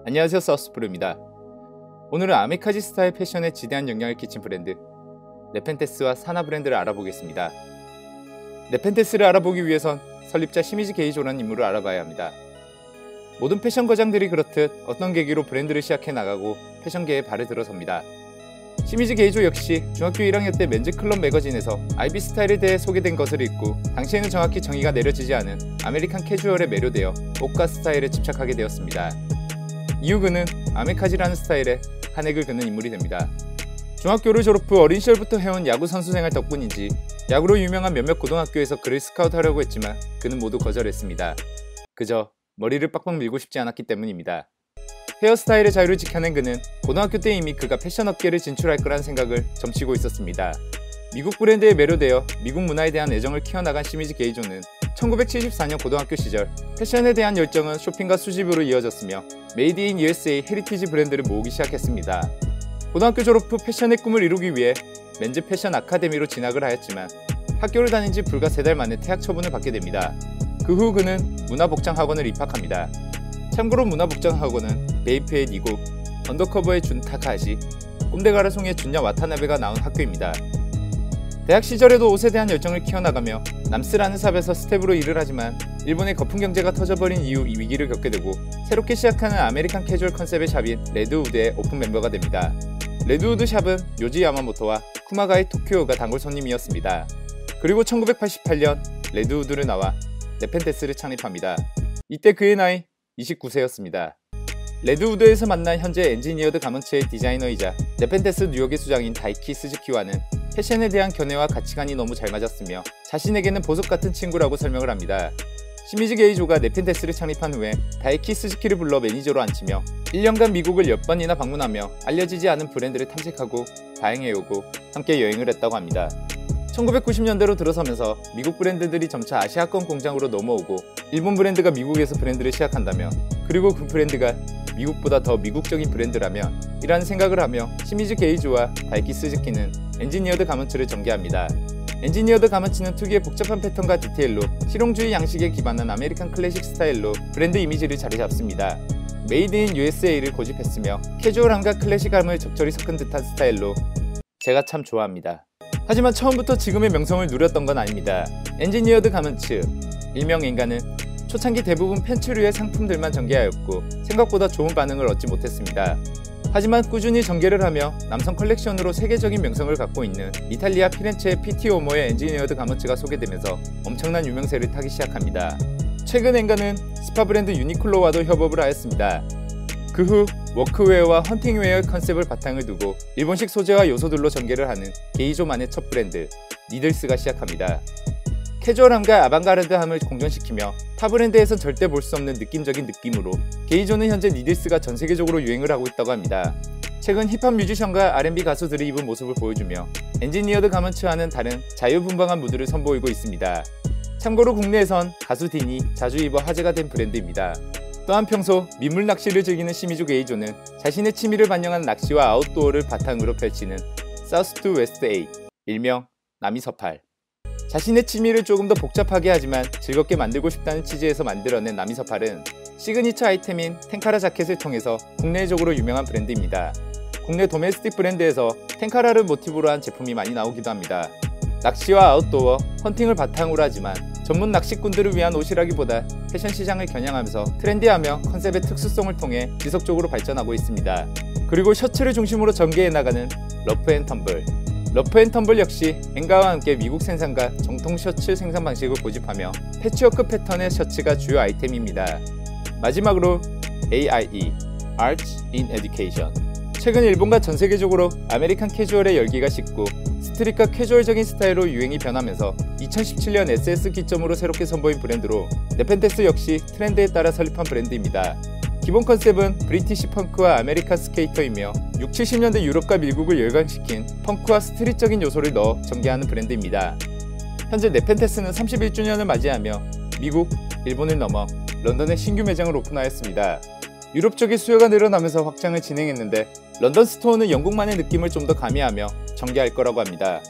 안녕하세요, 사우스프루입니다. 오늘은 아메카지 스타일 패션에 지대한 영향을 끼친 브랜드 네펜테스와 사나 브랜드를 알아보겠습니다. 네펜테스를 알아보기 위해선 설립자 시미즈 게이조라는 인물을 알아봐야 합니다. 모든 패션 거장들이 그렇듯 어떤 계기로 브랜드를 시작해 나가고 패션계에 발을 들어섭니다. 시미즈 게이조 역시 중학교 1학년 때 맨즈 클럽 매거진에서 아이비 스타일에 대해 소개된 것을 읽고 당시에는 정확히 정의가 내려지지 않은 아메리칸 캐주얼에 매료되어 옷과 스타일에 집착하게 되었습니다. 이후 그는 아메카지라는 스타일에 한 획을 그는 인물이 됩니다. 중학교를 졸업 후 어린 시절부터 해온 야구 선수 생활 덕분인지 야구로 유명한 몇몇 고등학교에서 그를 스카우트하려고 했지만 그는 모두 거절했습니다. 그저 머리를 빡빡 밀고 싶지 않았기 때문입니다. 헤어스타일의 자유를 지켜낸 그는 고등학교 때 이미 그가 패션 업계를 진출할 거란 생각을 점치고 있었습니다. 미국 브랜드에 매료되어 미국 문화에 대한 애정을 키워나간 시미즈 게이조는 1974년 고등학교 시절 패션에 대한 열정은 쇼핑과 수집으로 이어졌으며 메이드 인 USA 헤리티지 브랜드를 모으기 시작했습니다. 고등학교 졸업 후 패션의 꿈을 이루기 위해 맨즈 패션 아카데미로 진학을 하였지만 학교를 다닌 지 불과 3달 만에 퇴학 처분을 받게 됩니다. 그 후 그는 문화복장학원을 입학합니다. 참고로 문화복장학원은 베이프의 니고, 언더커버의 준 타카하시, 꼼데가라송의 준야 와타나베가 나온 학교입니다. 대학 시절에도 옷에 대한 열정을 키워나가며 남스라는 샵에서 스텝으로 일을 하지만 일본의 거품 경제가 터져버린 이후 이 위기를 겪게 되고 새롭게 시작하는 아메리칸 캐주얼 컨셉의 샵인 레드우드의 오픈 멤버가 됩니다. 레드우드 샵은 요지 야마모토와 쿠마가이 토키오가 단골 손님이었습니다. 그리고 1988년 레드우드를 나와 네펜테스를 창립합니다. 이때 그의 나이 29세였습니다. 레드우드에서 만난 현재 엔지니어드 가먼츠의 디자이너이자 네펜테스 뉴욕의 수장인 다이키 스즈키와는 패션에 대한 견해와 가치관이 너무 잘 맞았으며 자신에게는 보석 같은 친구라고 설명을 합니다. 시미즈 게이조가 네펜테스를 창립한 후에 다이키 스즈키를 불러 매니저로 앉히며 1년간 미국을 10번이나 방문하며 알려지지 않은 브랜드를 탐색하고 다행해오고 함께 여행을 했다고 합니다. 1990년대로 들어서면서 미국 브랜드들이 점차 아시아권 공장으로 넘어오고 일본 브랜드가 미국에서 브랜드를 시작한다면 그리고 그 브랜드가 미국보다 더 미국적인 브랜드라면 이라는 생각을 하며 시미즈 게이조와 다이키 스즈키는 엔지니어드 가먼츠를 전개합니다. 엔지니어드 가먼츠는 특유의 복잡한 패턴과 디테일로 실용주의 양식에 기반한 아메리칸 클래식 스타일로 브랜드 이미지를 자리 잡습니다. 메이드 인 USA를 고집했으며 캐주얼함과 클래식함을 적절히 섞은 듯한 스타일로 제가 참 좋아합니다. 하지만 처음부터 지금의 명성을 누렸던 건 아닙니다. 엔지니어드 가먼츠, 일명 엔가는 초창기 대부분 팬츠류의 상품들만 전개하였고 생각보다 좋은 반응을 얻지 못했습니다. 하지만 꾸준히 전개를 하며 남성 컬렉션으로 세계적인 명성을 갖고 있는 이탈리아 피렌체의 PT 오모의 엔지니어드 가먼츠가 소개되면서 엄청난 유명세를 타기 시작합니다. 최근 엔가는 스파 브랜드 유니클로와도 협업을 하였습니다. 그 후 워크웨어와 헌팅웨어 컨셉을 바탕을 두고 일본식 소재와 요소들로 전개를 하는 게이조만의 첫 브랜드 니들스가 시작합니다. 캐주얼함과 아방가르드함을 공존시키며 타 브랜드에선 절대 볼 수 없는 느낌적인 느낌으로 게이조는 현재 니들스가 전세계적으로 유행을 하고 있다고 합니다. 최근 힙합 뮤지션과 R&B 가수들이 입은 모습을 보여주며 엔지니어드 가먼츠와는 다른 자유분방한 무드를 선보이고 있습니다. 참고로 국내에선 가수 딘이 자주 입어 화제가 된 브랜드입니다. 또한 평소 민물 낚시를 즐기는 시미즈 게이조는 자신의 취미를 반영한 낚시와 아웃도어를 바탕으로 펼치는 사우스 투 웨스트 8, 일명 남이서팔. 자신의 취미를 조금 더 복잡하게 하지만 즐겁게 만들고 싶다는 취지에서 만들어낸 남이서팔은 시그니처 아이템인 텐카라 자켓을 통해서 국내적으로 유명한 브랜드입니다. 국내 도메스틱 브랜드에서 텐카라를 모티브로 한 제품이 많이 나오기도 합니다. 낚시와 아웃도어, 헌팅을 바탕으로 하지만 전문 낚시꾼들을 위한 옷이라기보다 패션 시장을 겨냥하면서 트렌디하며 컨셉의 특수성을 통해 지속적으로 발전하고 있습니다. 그리고 셔츠를 중심으로 전개해 나가는 러프 앤 텀블. 러프 앤 텀블 역시 엔가와 함께 미국 생산과 정통 셔츠 생산 방식을 고집하며 패치워크 패턴의 셔츠가 주요 아이템입니다. 마지막으로 AIE, Arts in Education. 최근 일본과 전 세계적으로 아메리칸 캐주얼의 열기가 식고 스트릿과 캐주얼적인 스타일로 유행이 변하면서 2017년 SS 기점으로 새롭게 선보인 브랜드로 네펜테스 역시 트렌드에 따라 설립한 브랜드입니다. 기본 컨셉은 브리티시 펑크와 아메리칸 스케이터이며 60, 70년대 유럽과 미국을 열광시킨 펑크와 스트릿적인 요소를 넣어 전개하는 브랜드입니다. 현재 네펜테스는 31주년을 맞이하며 미국, 일본을 넘어 런던에 신규 매장을 오픈하였습니다. 유럽 쪽의 수요가 늘어나면서 확장을 진행했는데 런던 스토어는 영국만의 느낌을 좀 더 가미하며 전개할 거라고 합니다.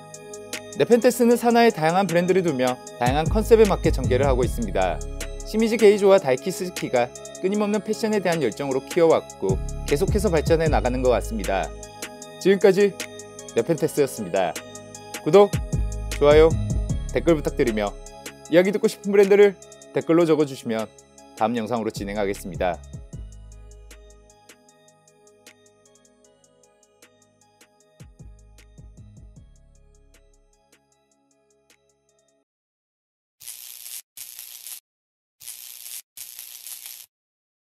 네펜테스는 산하에 다양한 브랜드를 두며 다양한 컨셉에 맞게 전개를 하고 있습니다. 시미즈 게이조와 다이키 스즈키가 끊임없는 패션에 대한 열정으로 키워왔고 계속해서 발전해 나가는 것 같습니다. 지금까지 네펜테스였습니다. 구독, 좋아요, 댓글 부탁드리며 이야기 듣고 싶은 브랜드를 댓글로 적어주시면 다음 영상으로 진행하겠습니다.